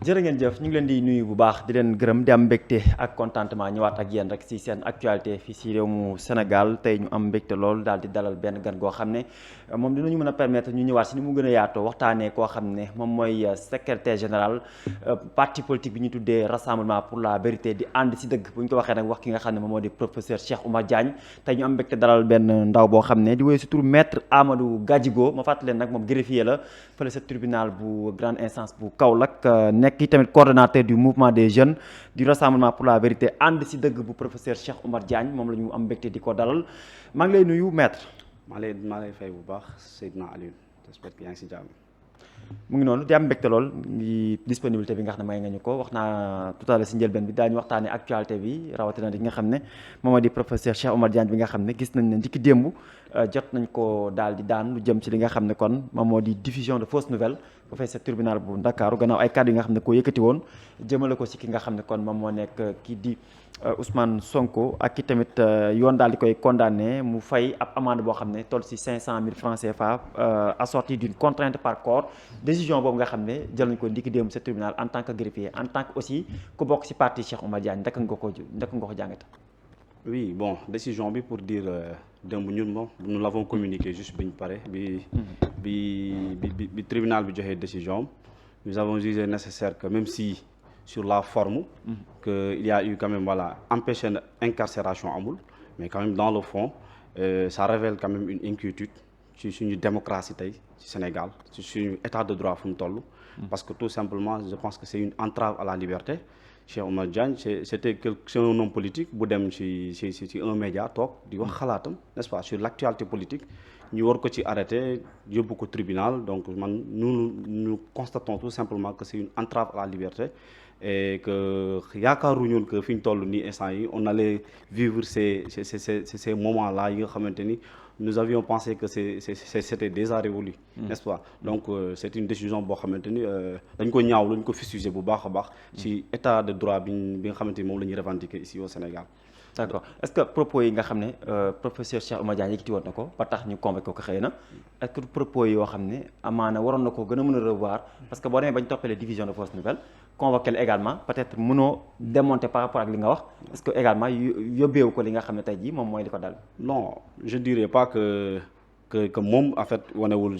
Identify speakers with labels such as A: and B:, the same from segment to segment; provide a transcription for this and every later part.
A: jërë ngeen jëf ñu ngi leen di nuyu bu baax di leen gërëm di am mbégte ak contentement ñëwaat ak yéen rek ci seen actualité fii ci réew mu Sénégal tey ñu am mbégte lool daal di dalal benn gan goo xam ne moom dinañu mën a permettre ñu ñëwaat ci ni mu gën a yaatoo waxtaanee koo xam ne moom mooy secrétaire général parti politique bi ñu tuddee Rassemblement pour la vérité di ànd ci dëgg bu ñu ko waxee nag wax ki nga xam ne moom moo di professeur Cheikh Oumar Diagne tey ñu am mbégte dalal benn ndaw boo xam ne di woy ci tur maître Amadou Gadjigo ma fàttali leen nag moom greffier la fële sa tribunal bu grande instance bu Kaolack nekk i tamit coordonnateur du mouvement des jeunes du Rassemblement pour la vérité ànd ci dëgg bu professeur Cheikh Oumar Diagne moom la ñu am mbégte di ko dalal maa ngi lay nuyu maître.
B: maa lay fay bu baax Seydina Aliou j'espère que yaa ngi ci jàmm.
A: mu ngi noonu di am mbégte lool ngi disponibilité bi nga xam ne may nga ñu ko wax naa tout à l'heure ci njëlbeen bi daañu waxtaanee actualité bi rawatina di nga xam ne moom di professeur Cheikh Oumar Diagne bi nga xam ne gis nañ ne ndiki démb jot nañ ko daal di daan lu jëm ci li nga xam ne kon moom moo di diffusion de fausses nouvelles bu fay sa tribunal bu Ndakaaru gannaaw ay kàddu yi nga xam ne koo yëkkati woon jëmale ko ci ki nga xam ne kon moom moo nekk kii di Ousmane Sonko ak ki tamit yoon daal di koy condamné mu fay ab amende boo xam ne toll ci 500 000 francs CFA assorti d'une contrainte par corps décision boobu nga xam ne jël nañ ko ndiki démb sa tribunal en tant que greffier en tant que aussi ku bokk ci parti Cheikh Oumar Diagne ndaka nga ko jàngate.
B: Oui bon décision bi pour dire démb ñun moom nous l'avons communiqué juste bi ñu pare bi tribunal bi joxee décision nous avons jugé nécessaire que même si sur la forme que il y a eu quand même voilà empêché na incarcération amul mais quand même dans le fond ça révèle quand même une inquiétude ci suñu démocratie tey ci Sénégal ci suñu état de droit fu mu toll parce que tout simplement je pense que c'est une entrave à la liberté. Cheikh Oumar Diagne c'est un homme politique bu dem ci un média toog di wax xalaatam n'est-ce pas sur l'actualité politique ñu war ko ci arrêté yóbbu ko tribunal donc nous constatons tout simplement que c'est une entrave à la liberté et que yaakaaruñu que fi ñu toll nii instant yi on allait vivre ces moments-là yi nga xamante ni nous avions pensé que c'était déjà révolu n'est-ce pas donc c'est une décision boo xamante ni dañ ko ñaaw lañ ko fustigé bu baax a baax ci état de droit bi nga xamante ni moom la ñuy revendiquer ici au Sénégal.
A: D'accord est-ce que propos yi nga xam ne professeur Cheikh Oumar Diagne yëkkati woon na ko ba tax ñu convoqué ko xëy na est-ce que propos yoo xam ne amaana waroon na ko gën a mën a revoir parce que boo demee bañ toppee division de fausses nouvelles convoqué la également peut-être mënoo démonter par rapport ak li nga wax est-ce que également yóbbeewu ko li nga xam ne tey jii moom mooy li ko dal.
B: Non je dirais pas que moom en fait wanewul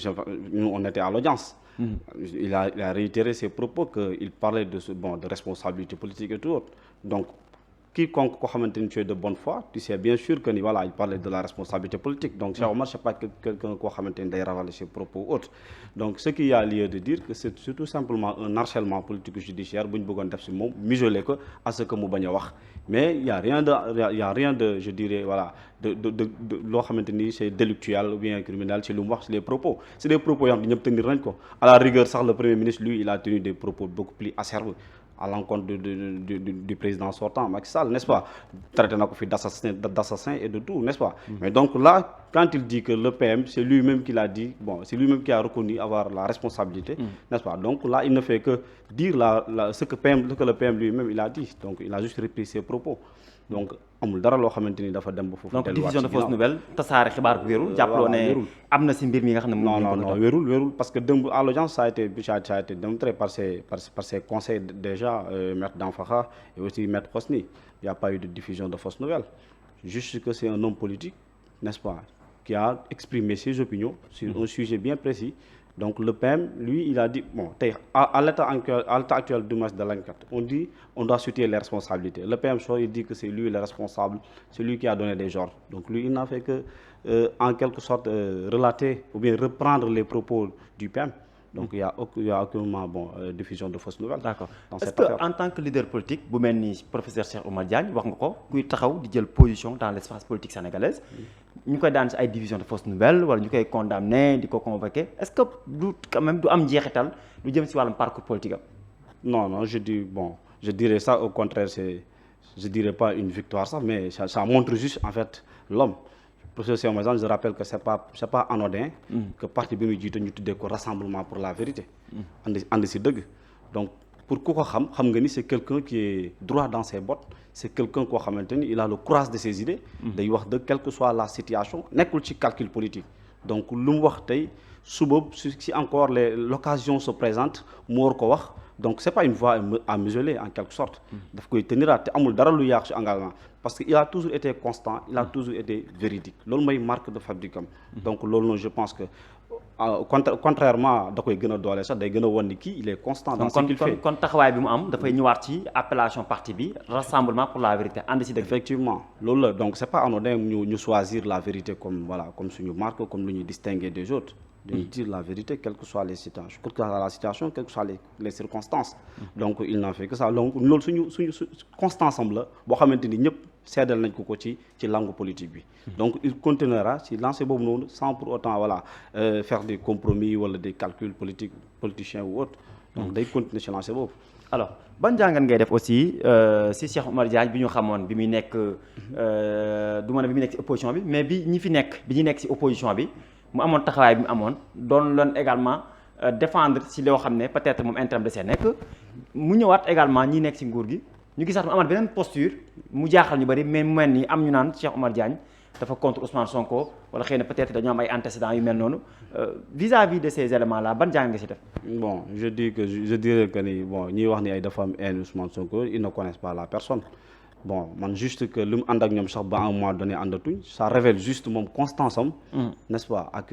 B: nous on était à l'audience. Il a réitéré ses propos que il parlait de responsabilité politique et tout autre donc. Quiconque koo xamante ni tu es de bonne foi tu sais bien sûr que ni voilà il parlait de la responsabilité politique donc Cheikh Oumar c'est pas quelqu'un koo xamante ni day ravaler ses propos autres donc ce qu'il y a lieu de dire que c'est tout simplement un harcèlement politique judiciaire bu ñu bëggoon def ci moom museler ko à ce que mu bañ a wax mais il y a rien de je dirais voilà de loo xamante ni c'est délictuel ou bien criminel ci lu mu wax ci les propos c'est des propos yoo xam ne ñëpp tenir nañ ko à la rigueur sax le premier ministre lui il a tenu des propos beaucoup plus acerbes à l'encontre du président sortant Macky Sall n'est-ce pas traité na ko fi d'assassin et de tout n'est-ce pas mais donc là quand il dit que le PM c'est lui-même qui l'a dit c'est lui-même qui a reconnu avoir la responsabilité n'est-ce pas donc là il ne fait que dire ce que le PM lui-même il a dit donc il a juste repris ses propos donc amul dara loo xamante ni dafa dem ba foofu.
A: donc diffusion de fausses nouvelles tasaare xibaar bu wérul. jàppaloo ne am na ci mbir mi nga xam ne.
B: non wérul parce que démb à l'audience ça a été démontré par ses conseils déjà maître Danfakha et aussi maître Hosni il y a pas eu de diffusion de fausses nouvelles juste que c'est un homme politique n'est-ce pas qui a exprimé ses opinions sur un sujet bien précis. Donc le PM, lui, il a dit, à l'état actuel du match de l'enquête, on doit situer les responsabilités. Le PM, il dit que c'est lui le responsable, c'est lui qui a donné des ordres. Donc lui, il n'a fait que, en quelque sorte, relater ou bien reprendre les propos du PM. Donc il y a aucunement diffusion de fausses nouvelles.
A: D'accord. Est-ce que en tant que leader politique bu mel ni professeur Cheikh Oumar Diagne wax nga ko kuy taxaw di jël position dans l'espace politique sénégalaise ñu koy daan ci ay diffusion de fausses nouvelles wala ñu koy condamner di ko convoquer est-ce que du quand même du am njeexital lu jëm ci wàllum parcours politique am.
B: Non je dirais ça au contraire je dirais pas une victoire ça mais ça montre juste en fait l'homme. Professeur Cheikh Oumar Diagne je rappelle que c'est pas anodin que parti bi muy jiite ñu tuddee ko Rassemblement pour la vérité ànd ci dëgg donc pour ku ko xam nga ni c'est quelqu'un qui est droit dans ses bottes c'est quelqu'un koo xamante ni il a le courage de ses idées day wax de quelle que soit la situation nekkul ci calcul politique donc lu mu wax tey suba si encore l'occasion se présente mu war ko wax donc c'est pas une voie à museler en quelque sorte. daf koy tenir te amul dara lu yàq ci engagement parce que il a toujours été constant, il a toujours été véridique loolu mooy marque de fabrique am. donc loolu noonu je pense que contrairement da koy gën a doole sax day gën a wan ni kii il est constant dans ce qu'il fait.
A: kon taxawaay bi mu am dafay ñëwaat ci appellation parti bi rassemblement pour la vérité ànd ci dëgg.
B: effectivement loolu la donc c'est pas anodin ñu choisir la vérité comme voilà comme suñu marque comme lu ñuy distinguer des autres. dañuy dire la vérité quelles que soient les situations quelle que soit la situation quelles que soient les circonstances. donc il n'en fait que ça donc loolu suñu constance am la boo xamante ni ñëpp seedal nañ ko ci langue politique bi. donc il continuera ci lancer boobu noonu sans pour autant voilà faire des compromis wala des calculs politiciens ou autres. donc day continuer ci lancer boobu.
A: alors ban jàngat ngay def aussi si Cheikh Oumar Diagne bi ñu xamoon bi muy nekk du ma ne bi muy nekk ci opposition bi mais bi ñi fi nekk bi ñu nekk ci opposition bi mu amoon taxawaay bi mu amoon doon loon également défendre ci loo xam ne peut-être moom intérêt de see nekk mu ñëwaat également ñi nekk ci nguur gi ñu gisaat mu amaat beneen posture mu jaaxal ñu bari mais mu mel ni am ñu naan Cheikh Oumar Diagne dafa contre Ousmane Sonko wala xëy na peut-être dañoo am ay antécédents yu mel noonu vis-à-vis de ces éléments là ban jàng nga ci def.
B: bon je dirais que ni bon ñiy wax ni ay dafa am haine Ousmane Sonko ils ne connaissent pas la personne bon man juste que lu mu ànd ak ñoom sax ba à un moment donné àndatuñ ça révèle juste moom constance am. n'est-ce pas ak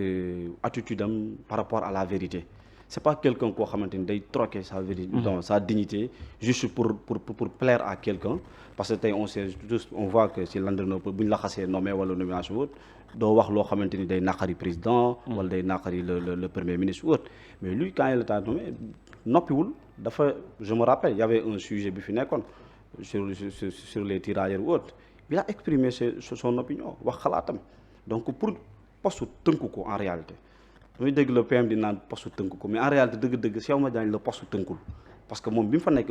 B: attitude am par rapport à la vérité. c'est pas quelqu'un koo xamante ni day troquer sa vérité donc sa dignité juste pour plaire à quelqu'un parce que tey on voit que ci landerneau bu ñu la xasee nommé wala nomination autre doo wax loo xamante ni day naqari président wala day naqari le premier ministre ou autre mais lui quand il était nommé noppiwul dafa je me rappelle il y avait un sujet bi fi nekkoon sur les tirailleurs ou autre il a exprimé son opinion wax xalaatam donc pour poste tënku ko en réalité muy dégg le PM di naan poste tënku ko mais en réalité dëgg-dëgg Cheikh Oumar Diagne la poste tënkul parce que moom bi mu fa nekk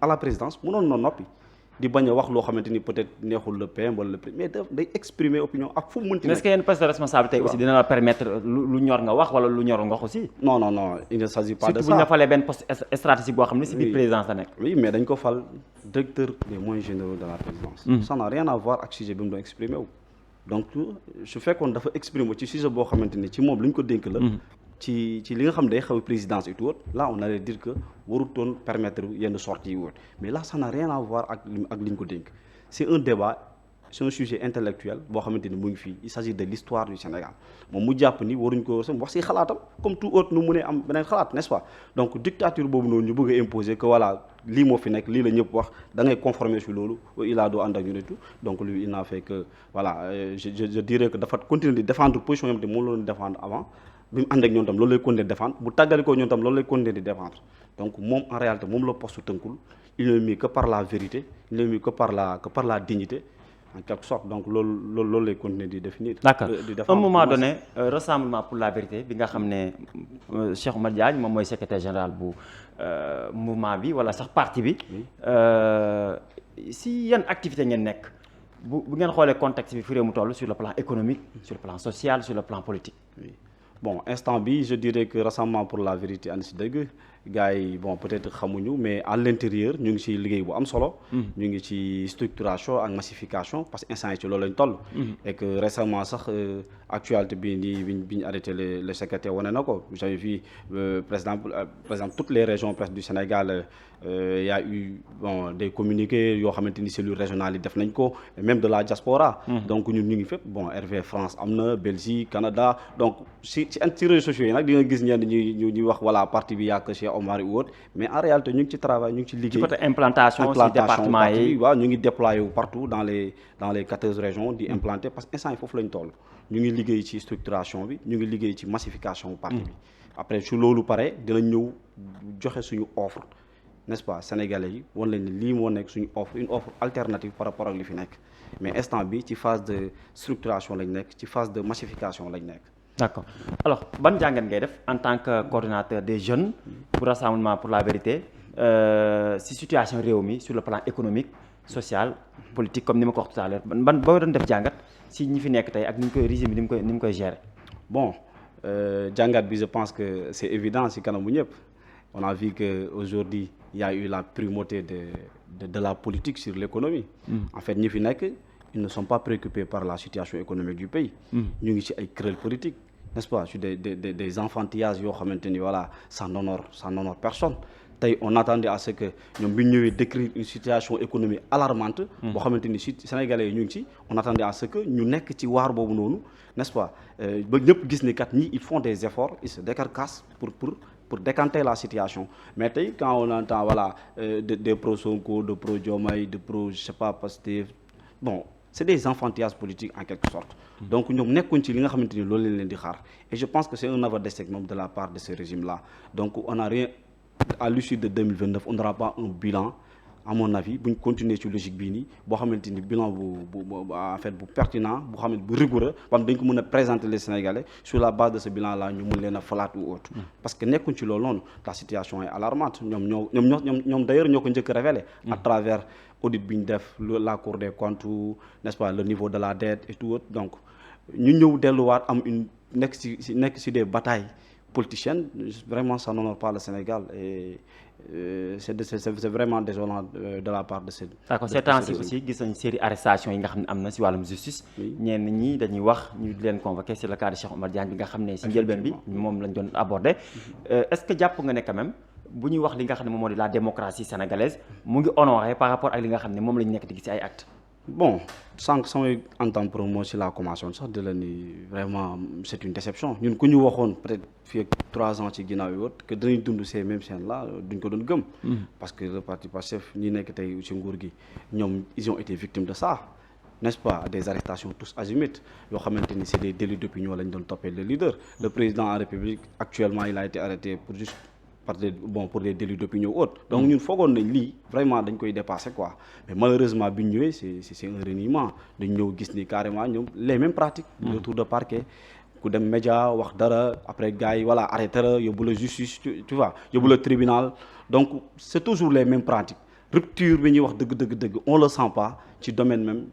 B: à la présidence mënoon na noppi di bañ a wax loo xamante ni peut-être neexul le PM wala le mais day exprimer opinion ak fu mu mënti. est-ce
A: que yenn poste de responsabilité aussi dina la permettre lu ñor nga wax wala lu ñorul nga wax aussi.
B: non il ne s'agit pas de ça
A: surtout bu ñu la falee benn poste stratégique boo xam ne si biir présidence la nekk.
B: oui mais dañ ko fal directeur des moyens généraux de la présidence. ça n'a rien à voir ak sujet bi mu doon exprimer wu. donc su fekkoon dafa exprimer ci sujet boo xamante ni ci moom lu ñu ko dénk la. ci li nga xam ne day xew présidence et tout là on allait dire que warutoon permettre yenn sorties yi mais là ça n'a rien à voir ak li ñu ko dénk c'est un débat c'est un sujet intellectuel boo xamante ni mu ngi fii il s'agit de l'histoire du Sénégal moom mu jàpp ni waruñ ko wax ci xalaatam comme tout autre nu mu ne am beneen xalaat n'est-ce pas donc dictature boobu noonu ñu bëgg a imposer que voilà lii moo fi nekk lii la ñëpp wax da ngay conformer sur loolu il a doo ànd ak ñu ne tout donc lui il n'a fait que voilà je dirais que dafa continuer di défendre position yam te moom la doon défendre avant bi mu ànd ak ñoom tam loolu lay continuer di défendre bu tàggalikoo ñoom tam loolu lay continuer di défendre donc moom en réalité moom la poste tënkul il n'est mis que par la vérité il n'est mis que par la dignité en quelque sorte donc loolu lay continuer di définir.
A: d'accord à un moment donné rassemblement pour la vérité bi nga xam ne Cheikh Oumar Diagne moom mooy secrétaire général bu mouvement bi wala sax parti bi si yan activité ngeen nekk bu ngeen xoolee contexte bi fi réew mu toll sur le plan économique sur le plan social sur le plan politique.
B: Oui. Bon instant bi je dirais que rassemblement pour la vérité ànd si dëgg gars yi bon peut-être xamuñu mais à l'intérieur ñu ngi ci liggéey bu am solo. ñu ngi ci structuration ak massification parce que instant yi ci loolu lañ toll. et que récemment sax actualité bi ñu arrêté le secrétaire wane na ko j'avais vu par exemple toutes les régions presque du Sénégal y a eu bon des communiqués yoo xamante ni cellules régionales yi def nañ ko même de la diaspora. donc ñun ñu ngi fépp bon RV France am na Belgique Canada donc ci réseaux sociaux yi nag di nga gis ñenn ñuy wax voilà parti bi yàq Cheikh Omar ou autre mais en réalité ñu ngi ci travail ñu ngi ci liggéey.
A: ci côté implantation ci département yi
B: waaw ñu ngi déployé wu partout dans les 14 régions di implanter parce que instant yi foofu lañ toll ñu ngi liggéey ci structuration bi ñu ngi liggéey ci massification bu parti bi après su loolu pare dinañ ñëw joxe suñu offre n'est-ce pas sénégalais yi wan leen ni lii moo nekk suñu offre une offre alternative par rapport ak li fi nekk mais instant bi ci phase de structuration lañ nekk ci phase de massification lañ nekk.
A: D'accord alors ban jàngat ngay def en tant que coordinateur des jeunes pour rassemblement pour la vérité si situation réew mi sur le plan économique social politique comme ni ma ko wax tout à l'heure ban boo doon def jàngat si ñi fi nekk tey ak ni ñu koy régime bi ni mu koy gérer.
B: bon jàngat bi je pense que c'est évident si kanamu ñëpp on a vu que aujourd'hui il y a eu la primauté de la politique sur l'économie. En fait ñi fi nekk ils ne sont pas préoccupés par la situation économique du pays. ñu ngi ci ay querelles politiques n'est-ce pas sur des enfantillages yoo xamante ni voilà ça n'honore personne tey on attendait à ce que ñoom bi ñu ñëwee décrire une situation économique alarmante. boo xamante ni si Sénégalais yi ñu ngi ci on attendait à ce que ñu nekk ci waar boobu noonu n'est-ce pas ba ñëpp gis ni kat ñi ils font des efforts ils se décarcassent pour décanter la situation mais tey quand on entend voilà des pro Sonko de pro Diomaye de pro je sais pas Pastef bon c'est des enfantillages politiques en quelque sorte. donc ñoom nekkuñ ci li nga xamante ni loolu lañ leen di xaar et je pense que c'est un aveu d'échec même de la part de ce régime-là donc on n'a rien à l'issue de 2029 on n'aura pas un bilan à mon avis bu ñu continuer ci logique bii nii boo xamante ni bilan bu en fait bu pertinent bu xamante bu rigoureux ba dañ ko mën a présenter les Sénégalais sur la base de ce bilan là ñu mun leen a falaat ou autre parce que nekkuñ ci loolu noonu la situation est alarmante ñoom d'ailleurs ñoo ko njëkk révélé à travers audit bi ñu def la Cour des comptes n'est-ce pas le niveau de la dette et tout autre donc ñu ñëw delluwaat am une nekk ci des batailles politicienne vraiment ça n'honore pas le Sénégal et c'est vraiment désolant de la part de ces.
A: d'accord ces temps-ci aussi gis nañ série arrestation yi nga xam ne am na si wàllum justice. ñenn ñi dañuy wax ñu di leen convoqué sur le cas de Cheikh Oumar Diagne bi nga xam ne si njëlbeen bi moom lañ doon abordé. est-ce que jàpp nga ne quand même bu ñuy wax li nga xam ne moom moo di la démocratie sénégalaise mu ngi honoré par rapport ak li nga xam ne moom lañ nekk di gis ci ay actes.
B: bon sànq samay entame promo si la commencé sax de la ni vraiment c'est une déception ñun ku ñu waxoon peut-être fii ak 3 ans ci ginnaaw yi wut que dinañ dund ces mêmes scènes là duñ ko doon gëm. parce que le parti Pastef ñi nekk tey ci nguur gi ñoom ils ont été victimes de ça n'est-ce pas des arrestations tous azimuts yoo xamante ni c'est des délits d'opinion lañ doon toppee le leader le président en République actuellement il a été arrêté pour des délits d'opinion autres donc ñun foogoon nañ lii vraiment dañ koy dépasser quoi mais malheureusement bi ñu ñëwee c'est un reniement dañ ñëw gis ni carrément ñoom les mêmes pratiques le tour de parquet ku dem média wax dara après gars yi voilà arrêté la yóbbu la justice tu vois yóbbu la tribunal donc c'est toujours les mêmes pratiques rupture bi ñuy wax dëgg on le sent pas ci domaine même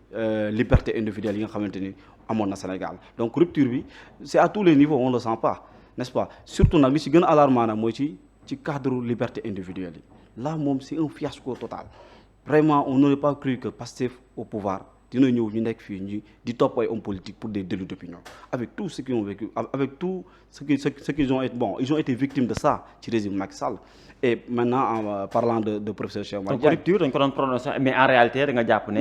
B: liberté individuelle yi nga xamante ni amoon na Sénégal donc rupture bi c'est à tous les niveaux on le sent pas n'est-ce pas surtout nag li ci gën a alarmant nag mooy ci cadre liberté individuelle yi là moom c'est un fiasco total vraiment on n'aurait pas cru que Pastef au pouvoir dina ñëw ñu nekk fii ñu di topp ay hommes politiques pour des délits d'opinion avec tout ce qu'ils ont vécu avec tout ce qu'ils ont été ils ont été victimes de ça ci régime Macky Sall et maintenant en parlant de professeur Cheikh Oumar Diagne.
A: donc rupture dañ ko doon prononcé mais en réalité da nga jàpp ne.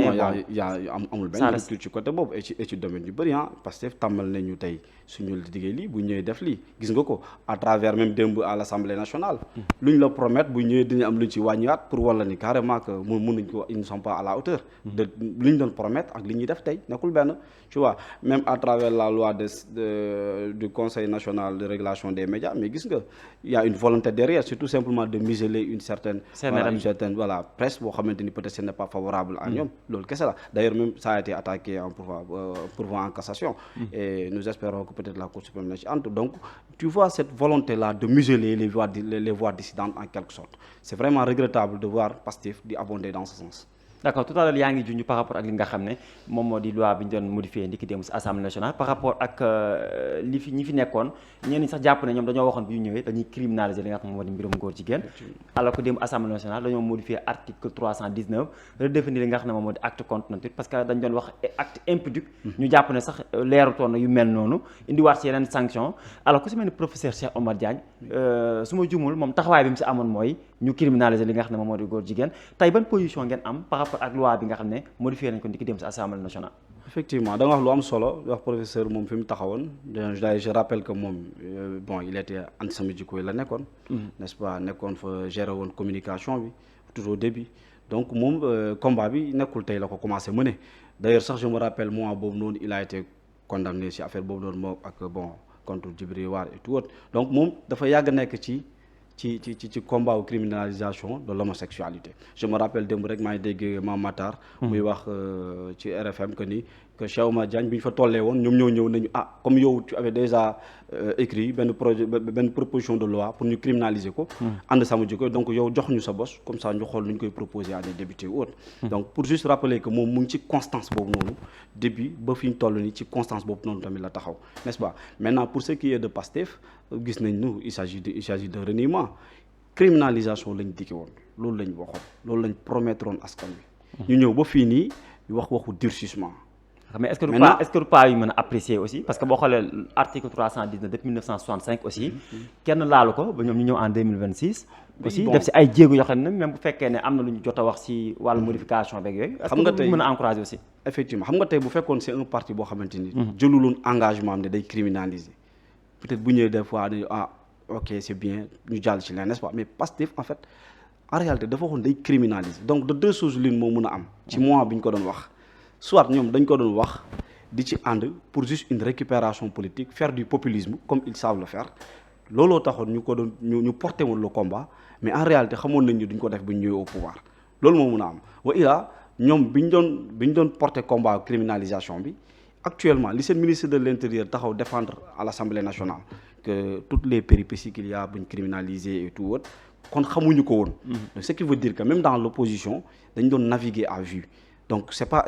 B: amul benn rupture ci côté boobu et ci domaine yu bëri Pastef tàmmal nañu tey suñu liggéey lii bu ñëwee def lii gis nga ko à travers même démb à l'Assemblée nationale. lu ñu la promettre bu ñëwee dinañ am lu ñu ci wàññiwaat pour wala ni carrément que mënuñ ko ils ne sont pas à la hauteur. de lu ñu doon promettre ak li ñuy def tey nekkul benn tu vois même à travers la loi du Conseil national de régulation des médias mais gis nga il y a une volonté derrière c'est tout simplement de museler une certaine presse boo xamante ni peut-être ce n'est pas favorable à ñoom loolu kese la d'ailleurs même ça a été attaqué en pourvoi en cassation et nous espérons que peut-être la Cour suprême na ci entre donc tu vois cette volonté là de museler les voix dissidentes en quelque sorte c'est vraiment regrettable de voir Pastef di abonder dans ce sens.
A: d'accord tout à l'heure yaa ngi junj par rapport ak li nga xam ne moom moo di loi bi ñu doon modifié ndiki démb si Assemblée nationale par rapport ak ñi fi nekkoon ñenn ñi sax jàpp ne ñoom dañoo waxoon bi ñu ñëwee dañuy criminaliser li nga xam ne moo di mbirum góor jigéen alors que démb Assemblée nationale dañoo modifié article 319 redéfinir li nga xam ne moom moo di acte contre nature parce que dañ doon wax acte impudique ñu jàpp ne sax leerutoon na yu mel noonu indiwaat si yeneen sanction alors que su mel ni professeur Cheikh Oumar Diagne su ma jumul moom taxawaay bi mu si amoon mooy ñu criminaliser li nga xam ne moom moo di góor jigéen tey ban position ngeen am ak loi bi nga xam ne modifié nañ ko ndiki dem ci Assemblée nationale.
B: effectivement da nga wax lu am solo wax professeur moom fi mu taxawoon je rappelle que moom il était anti-Sami Djiko la nekkoon. n'est-ce pas nekkoon fa gérer woon communication bi tout au début donc moom combat bi nekkul tey la ko commencé mener d'ailleurs sax je me rappelle mois boobu noonu il a été condamné ci affaire boobu noonu moom ak contre Djibril War et tout autre donc moom dafa yàgg nekk ci combat ou criminalisation de l'homosexualité je me rappelle démb rek maa ngi dégg Mame Matar muy wax ci RFM que ni que Cheikh Oumar Diagne bi ñu fa tollee woon ñoom ñoo ñëw nañu comme yow tu avais déjà écrit benn proposition de loi pour ñu criminaliser ko ànd Sami Djiko donc yow jox ñu sa bos comme ça ñu xool nu ñu koy proposer à des députés ou autres donc pour juste rappeler que moom mu ngi ci constance boobu noonu depuis ba fi ñu toll nii ci constance boobu noonu tamit la taxaw n'est-ce pas maintenant pour ce qui est de Pastef gis nañ nu il s'agit de reniement criminalisation lañ dikki woon loolu lañ waxoon loolu lañ promettre woon askan wi ñu ñëw ba fii nii wax waxu durcissement
A: mais est-ce que pas yu mën a apprécier aussi parce que boo xoolee article 319 depuis 1965 aussi kenn laalu ko ba ñoom ñu ñëw en 2026 aussi def si ay jéego yoo xam ne même bu fekkee ne am na lu ñu jot a wax si wàllu modification beeg yooyu est-ce que tey mën a encourager aussi
B: effectivement xam nga tey bu fekkoon c'est un parti boo xamante ni jëluloon engagement am ne day criminaliser peut-être bu ñëwee des fois dañu ok c'est bien ñu jàll ci leen n'est-ce pas mais Pastef en fait en réalité dafa waxoon day criminaliser donc de deux choses l'une moo mën a am ci mois bi ñu ko doon wax soit ñoom dañ ko doon wax di ci ànd pour juste une récupération politique faire du populisme comme ils savent le faire looloo taxoon ñu ko doon ñu porté woon le combat mais en réalité xamoon nañ ñu duñ ko def bu ñu ñëwee au pouvoir loolu moo mën a am wa ilaa ñoom bi ñu doon porté combat criminalisation bi actuellement li seen ministre de l'intérieur taxaw défendre à l'Assemblée nationale que toutes les péripéties qu'il y a buñ criminaliser et tout autre kon xamuñu ko woon donc ce qui veut dire que même dans l'opposition dañ doon naviguer à vue donc c'est pas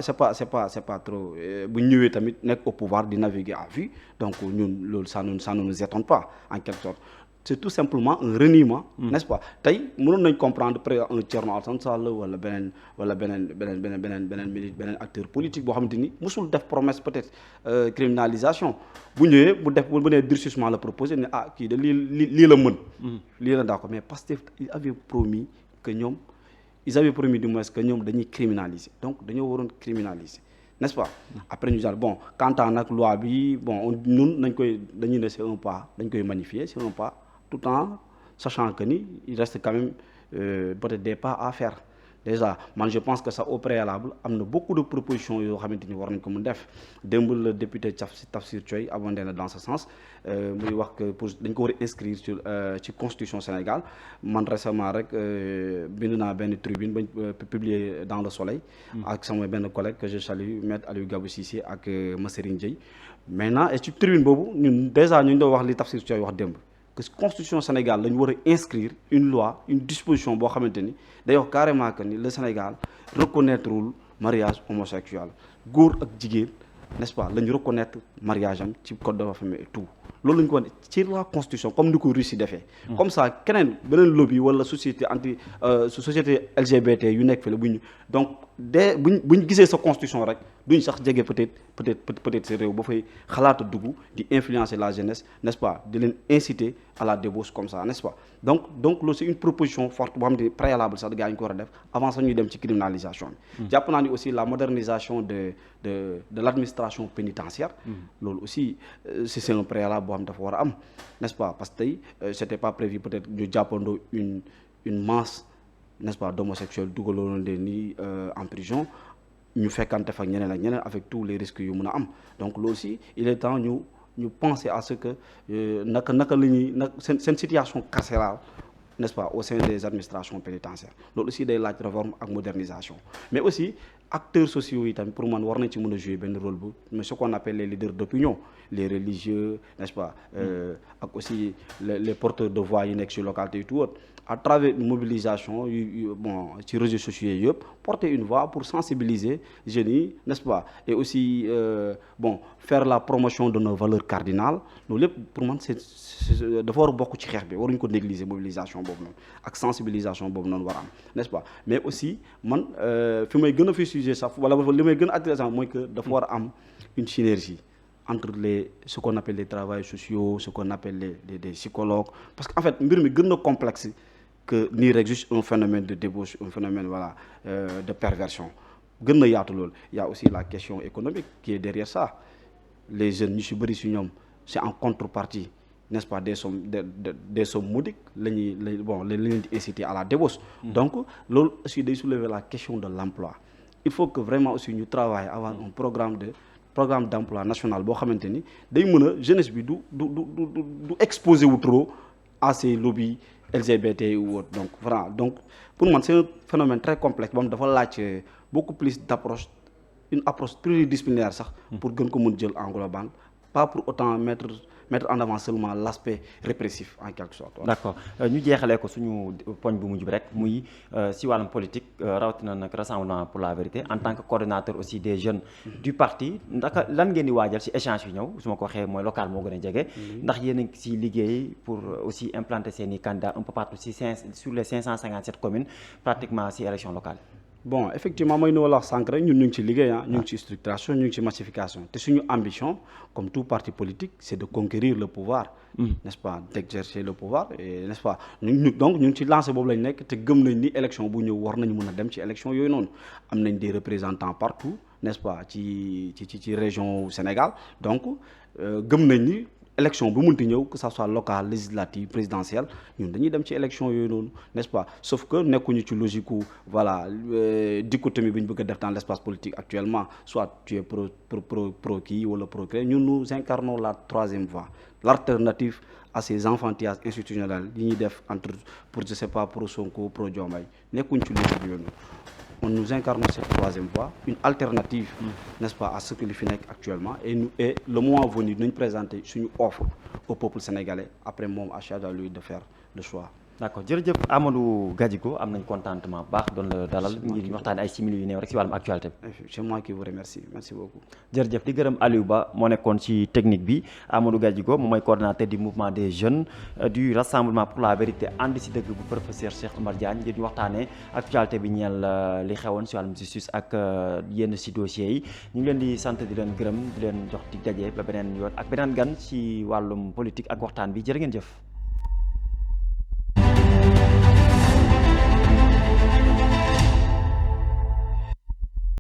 B: trop bu ñu ñëwee tamit nekk au pouvoir di naviguer à vue donc ñun loolu ça ne nous étonne pas en quelque sorte c'est tout simplement un reniement n'est-ce pas tey mënoon nañ comprendre près un Thierno Alassane Sall wala beneen acteur politique boo xamante ni musul def promesse peut-être criminalisation bu ñëwee bu nee durcissement la proposé ne kii de lii la mën lii la d'accord mais Pastef ils avaient promis du moins que ñoom dañuy criminaliser donc dañoo waroon criminaliser n'est-ce pas après ñu daal bon quant à nag loi bi bon ñun dañuy ne c'est un pas dañ koy magnifier c'est un pas tout en sachant que ni il reste quand même peut-être des pas à faire déjà man je pense que ça au préalable am na beaucoup de propositions yoo xamante ni war nañ ko mën def démb le député Tafsir Thioye abondé na dans ce sens muy wax que pour dañ ko war a inscrire ci constitution Sénégal man récemment rek bind naa benn tribune bañ publier dans le Soleil ak sama benn collègue que je salue maître Aliou Gabou Cissé ak Masserigne Dieye maintenant et ci tribune boobu ñun déjà ñu doon wax li Tafsir Thioye wax démb que constitution Sénégal la ñu war a inscrire une loi une disposition boo xamante ni day wax carrément que ni le Sénégal reconnaîtrewul mariage homosexuel góor ak jigéen n'est-ce pas la ñu reconnaître mariage am ci code de la famille et tout loolu la ñu ko wax ci la constitution comme ni ko Russie defee comme ça keneen beneen lobby wala société société LGBT yu nekk fële buñ donc buñ gisee sa constitution rek duñ sax jege peut-être sa réew ba fay xalaata dugg di influencer la jeunesse n'est-ce pas di leen inciter à la débauche comme ça n'est-ce pas donc loolu c'est une proposition forte boo xam ne préalable sax gars yi ñu ko war a def avant sax ñuy dem ci criminalisation bi jàpp naa ni aussi la modernisation de l'administration pénitentiaire loolu aussi c'est un préalable boo xam ne dafa war a am n'est-ce pas parce que tey c'était pas prévu peut-être ñu jàppandoo une masse n'est-ce pas d'homosexuels dugaloon leen ni en prison ñu fekkante fa ñeneen ak ñeneen avec tous les risques yu mën a am donc loolu aussi il est temps ñu penser à ce que naka la ñuy seen situation carcérale n'est-ce pas au sein des administrations pénitentiaires loolu aussi day laaj réforme ak modernisation mais aussi acteurs sociaux yi tamit pour man war nañ ci mën a jouer benn rôle bu mais ce qu'on appelle les leaders d'opinion les religieux n'est-ce pas ak aussi les porteurs de voix yi nekk ci localité et tout autre à travers une mobilisation ci réseaux sociaux yi yëpp porter une voix pour sensibiliser jeunes yi n'est-ce pas et aussi faire la promotion de nos valeurs cardinales loolu lépp pour man c'est dafa war a bokk ci xeex bi waruñu ko négliger mobilisation boobu noonu ak sensibilisation boobu noonu war a am n'est-ce pas mais aussi man fi may gën a fi sujet sax wala li may gën a intéressant mooy que dafa war a am une synergie entre ce qu'on appelle les travailleurs sociaux ce qu'on appelle des psychologues parce que en fait mbir mi gën na complexe que nii rek juste un phénomène de débauche un phénomène de perversion gën na yaatu loolu il y a aussi la question économique qui est derrière ça les jeunes ñu ci bëri ci ñoom c'est en contrepartie n'est-ce pas des sommes modiques lañuy leen di inciter à la débauche donc loolu aussi day soulever la question de l'emploi il faut que vraiment aussi ñu travailler avoir un programme d'emploi national boo xamante ni day mën a jeunesse bi du exposer wu trop à ces lobbies LGBT ou autre donc voilà donc pour man c'est un phénomène très complexe boo xam dafa laaj beaucoup plus d'approche une approche pluridisciplinaire sax pour gën ko mën jël en global pas pour autant mettre en avant seulement l'aspect répressif en quelque sorte.
A: D'accord ñu jeexalee ko suñu poñ bu mujj bi rek muy si wàllum politique rawatina nag Rassemblement pour la vérité en tant que coordonnateur aussi des jeunes du parti ndax lan ngeen di waajal si échange yi ñëw su ma ko waxee mooy local moo gën a jege. ndax yéen a ngi si liggéey pour aussi implanter seen i candidats un peu partout sur les 557 communes pratiquement si élection locale.
B: bon effectivement mooy ni wala wax sànq rek ñun ñu ngi ci liggéey ñu ngi ci structuration ñu ngi ci massification te suñu ambition comme tout parti politique c'est de conquérir le pouvoir n'est-ce pas d'exercer le pouvoir et n'est-ce pas donc ñu ngi ci lancé boobu lañ nekk te gëm nañ ni élection bu ñëw war nañu mën a dem ci élection yooyu noonu am nañ des représentants partout n'est-ce pas ci région Sénégal donc gëm nañ ni élection bu munti ñëw que ça soit local législative présidentielle ñun dañuy dem ci élection yooyu noonu n'est-ce pas sauf que nekkuñu ci logique u voilà dichotomie bi ñu bëgg a def dans l'espace politique actuellement soit tu es pro kii wala pro kii ñun nous incarnons la troisième voie l'alternative à ces enfantillages institutionnels yi ñuy def entre pour je sais pas pro Sonko pro Diomaye nekkuñ ci logique yooyu nous incarnons cette troisième voie, une alternative, n'est-ce pas, à ce que li fi nekk actuellement et le moment venu nous présenter suñu offre au peuple sénégalais après moom à charge à lui de faire le choix.
A: d'accord jërëjëf Amadou Gadjigo am nañ contentement bu baax doon la dalal ngir ñu waxtaane ay simili yu néew rek si wàllum actualité bi.
B: C'est moi qui vous remercie merci beaucoup.
A: jërëjëf di gërëm Aliou Ba moo nekkoon ci technique bi Amadou Gadjigo moom mooy coordonnateur du mouvement des jeunes du rassemblement pour la vérité ànd si dëgg bu professeur Cheikh Oumar Diagne ngir ñu waxtaanee actualité bi ñeel li xewoon si wàllum justice ak yenn si dossiers yi ñu ngi leen di sant di leen gërëm di leen jox di daje ba beneen yoon ak beneen gan si wàllum politique ak waxtaan bi jërë ngeen jëf.